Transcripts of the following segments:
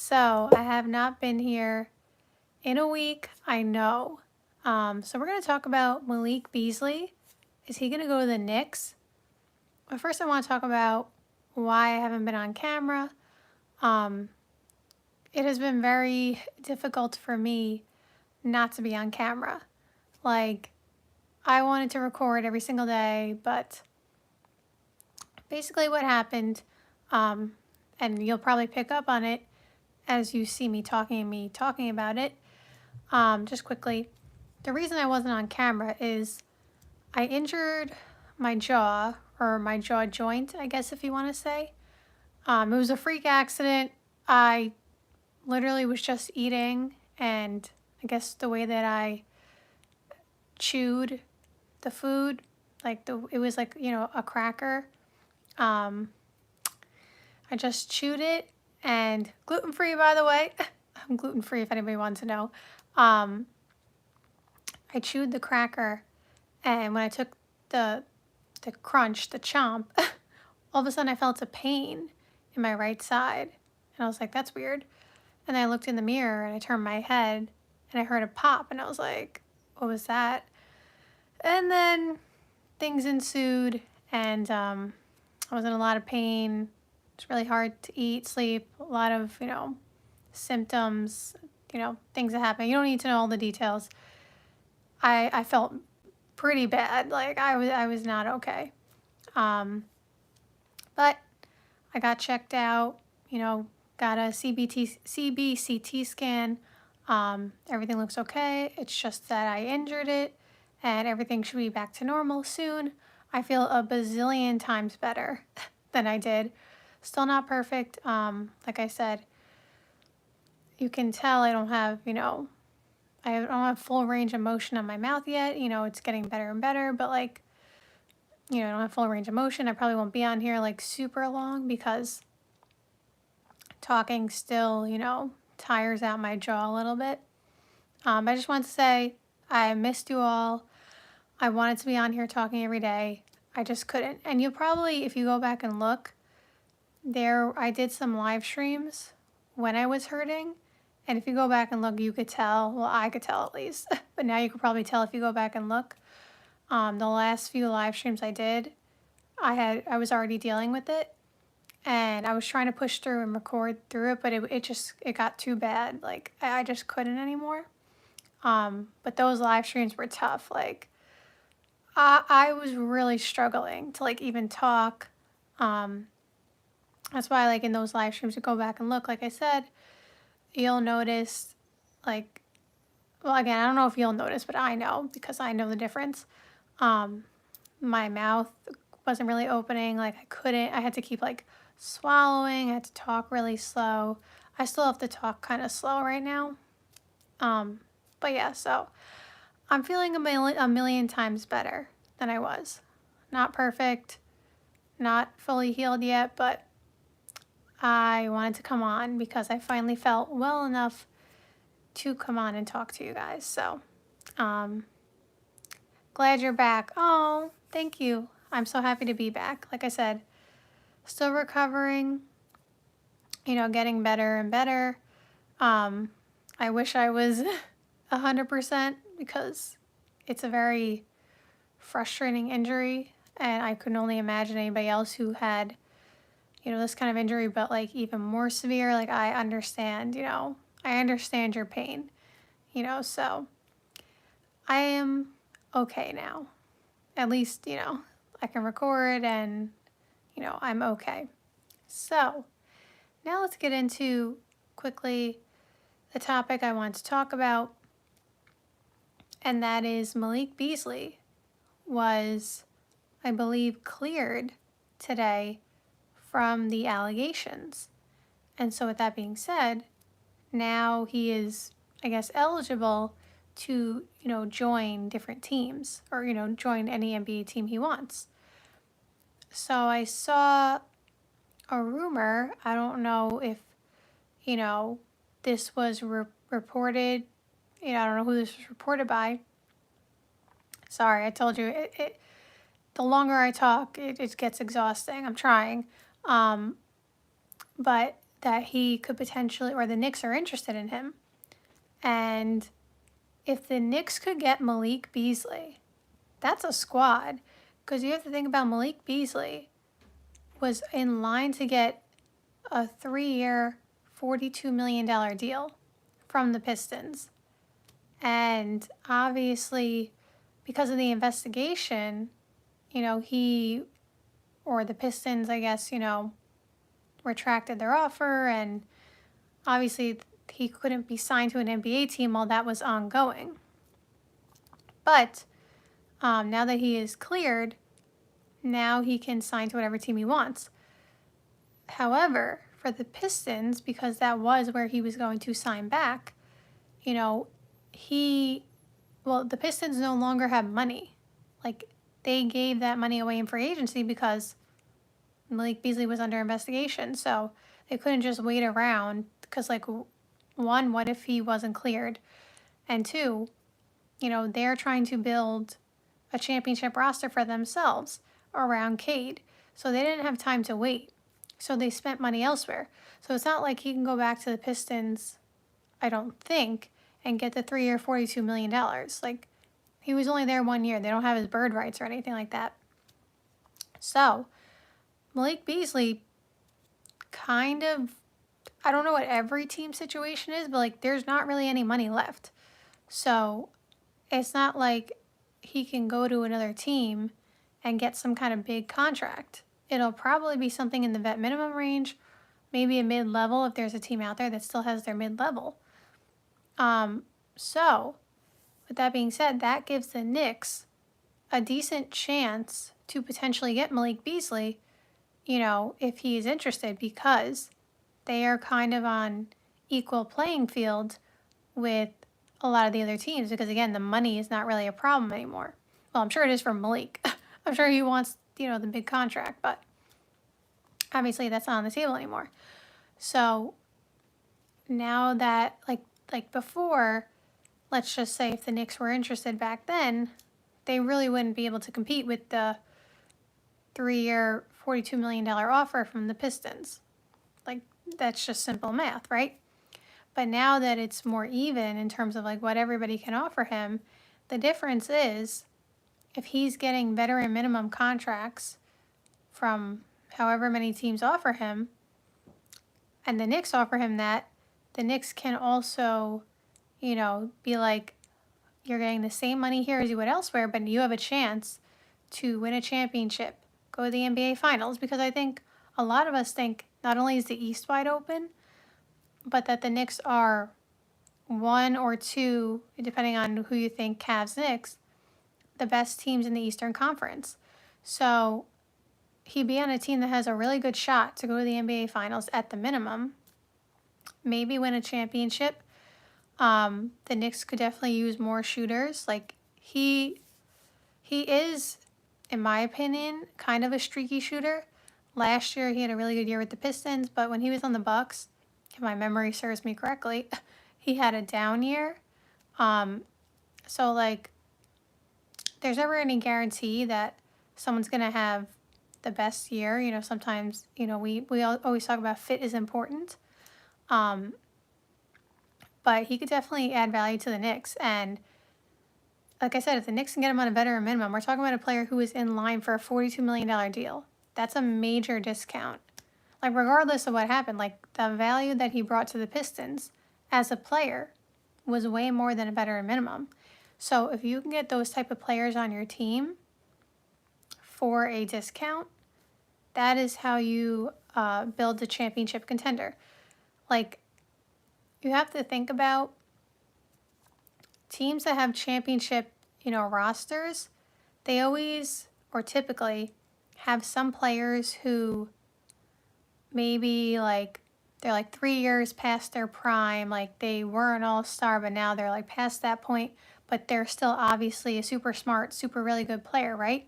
So I have not been here in a week, I know. So we're going to talk about Malik Beasley. Is he going to go to the Knicks? But first I want to talk about why I haven't been on camera. Um, it has been very difficult for me not to be on camera. Like, I wanted to record every single day, but basically what happened, and you'll probably pick up on it as you see me talking about it, just quickly. The reason I wasn't on camera is I injured my jaw, or my jaw joint, I guess if you want to say. It was a freak accident. I literally was just eating, and I guess the way that I chewed the food, it was like, a cracker. Um, I just chewed it, and gluten-free, by the way. I'm gluten-free if anybody wants to know. I chewed the cracker, and when I took the crunch, the chomp, all of a sudden I felt a pain in my right side. And I was like, that's weird. And then I looked in the mirror and I turned my head and I heard a pop and I was like, what was that? And then things ensued, and I was in a lot of pain. It's really hard to eat, sleep, a lot of, symptoms, things that happen. You don't need to know all the details. I felt pretty bad. Like I was not okay. But I got checked out, got a CBCT scan. Everything looks okay. It's just that I injured it, and everything should be back to normal soon. I feel a bazillion times better than I did. Still not perfect. Like I said, you can tell I don't have, I don't have full range of motion on my mouth yet. It's getting better and better, but I don't have full range of motion. I probably won't be on here like super long because talking still, tires out my jaw a little bit. I just want to say I missed you all. I wanted to be on here talking every day. I just couldn't. And you'll probably, if you go back and look, I did some live streams when I was hurting. And if you go back and look, you could tell. Well, I could tell at least. But now you could probably tell if you go back and look. The last few live streams I did, I was already dealing with it. And I was trying to push through and record through it, but it got too bad. Like, I just couldn't anymore. But those live streams were tough. Like, I was really struggling to even talk. That's why in those live streams to go back and look, like I said, you'll notice well, again, I don't know if you'll notice, but I know because I know the difference. My mouth wasn't really opening. I had to keep swallowing. I had to talk really slow. I still have to talk kind of slow right now. But yeah, so I'm feeling a million times better than I was. Not perfect, not fully healed yet, but I wanted to come on because I finally felt well enough to come on and talk to you guys. So, glad you're back. Oh, thank you. I'm so happy to be back. Like I said, still recovering, getting better and better. I wish I was 100% because it's a very frustrating injury, and I couldn't only imagine anybody else who had, this kind of injury, but even more severe. I understand, I understand your pain, so I am okay now. At least, I can record and, I'm okay. So now let's get into quickly the topic I want to talk about, and that is Malik Beasley was, I believe, cleared today from the allegations. And so with that being said, now he is, I guess, eligible to, join different teams or, join any NBA team he wants. So I saw a rumor, I don't know if, this was reported, I don't know who this was reported by. Sorry, I told you, the longer I talk, it gets exhausting. I'm trying. But that he could potentially, or the Knicks are interested in him. And if the Knicks could get Malik Beasley, that's a squad. Because you have to think about Malik Beasley was in line to get a 3-year, $42 million deal from the Pistons. And obviously, because of the investigation, he, or the Pistons, I guess, retracted their offer, and obviously he couldn't be signed to an NBA team while that was ongoing. But now that he is cleared, now he can sign to whatever team he wants. However, for the Pistons, because that was where he was going to sign back, the Pistons no longer have money. Like, they gave that money away in free agency because Malik Beasley was under investigation. So they couldn't just wait around because, one, what if he wasn't cleared? And two, they're trying to build a championship roster for themselves around Cade. So they didn't have time to wait. So they spent money elsewhere. So it's not like he can go back to the Pistons, I don't think, and get the 3-year, $42 million. He was only there 1 year. They don't have his bird rights or anything like that. So Malik Beasley kind of, I don't know what every team situation is, but there's not really any money left. So it's not like he can go to another team and get some kind of big contract. It'll probably be something in the vet minimum range, maybe a mid-level if there's a team out there that still has their mid-level. So with that being said, that gives the Knicks a decent chance to potentially get Malik Beasley, if he is interested, because they are kind of on equal playing field with a lot of the other teams, because again, the money is not really a problem anymore. Well, I'm sure it is for Malik. I'm sure he wants, the big contract, but obviously that's not on the table anymore. So now that, like before, let's just say if the Knicks were interested back then, they really wouldn't be able to compete with the 3-year, $42 million offer from the Pistons. That's just simple math, right? But now that it's more even in terms of what everybody can offer him, the difference is if he's getting veteran minimum contracts from however many teams offer him, and the Knicks offer him that, the Knicks can also, be like, you're getting the same money here as you would elsewhere, but you have a chance to win a championship, go to the NBA Finals, because I think a lot of us think not only is the East wide open, but that the Knicks are 1 or 2, depending on who you think, Cavs, Knicks, the best teams in the Eastern Conference. So he'd be on a team that has a really good shot to go to the NBA Finals at the minimum, maybe win a championship. The Knicks could definitely use more shooters. He is, in my opinion, kind of a streaky shooter. Last year, he had a really good year with the Pistons, but when he was on the Bucks, if my memory serves me correctly, he had a down year. So there's never any guarantee that someone's going to have the best year. Sometimes, we always talk about fit is important. But he could definitely add value to the Knicks. And like I said, if the Knicks can get him on a veteran minimum, we're talking about a player who is in line for a $42 million deal. That's a major discount. Regardless of what happened, the value that he brought to the Pistons as a player was way more than a veteran minimum. So if you can get those type of players on your team for a discount, that is how you build a championship contender. You have to think about teams that have championship, rosters. They always, or typically, have some players who maybe they're 3 years past their prime. They were an all-star, but now they're past that point, but they're still obviously a super smart, super really good player, right?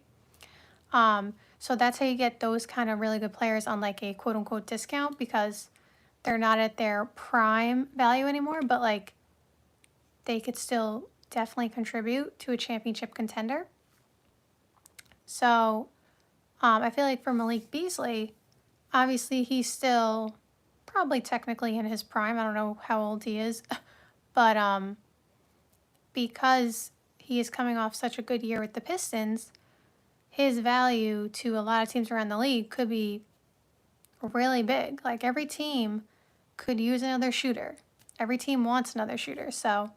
So that's how you get those kind of really good players on a quote unquote discount, because they're not at their prime value anymore, but they could still definitely contribute to a championship contender. So I feel for Malik Beasley, obviously he's still probably technically in his prime. I don't know how old he is, but because he is coming off such a good year with the Pistons, his value to a lot of teams around the league could be really big. Like every team could use another shooter. Every team wants another shooter. So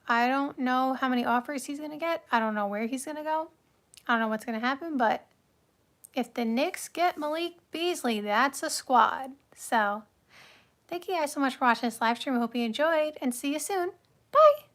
I don't know how many offers he's going to get. I don't know where he's going to go. I don't know what's going to happen, but if the Knicks get Malik Beasley, that's a squad. So thank you guys so much for watching this live stream. I hope you enjoyed and see you soon. Bye.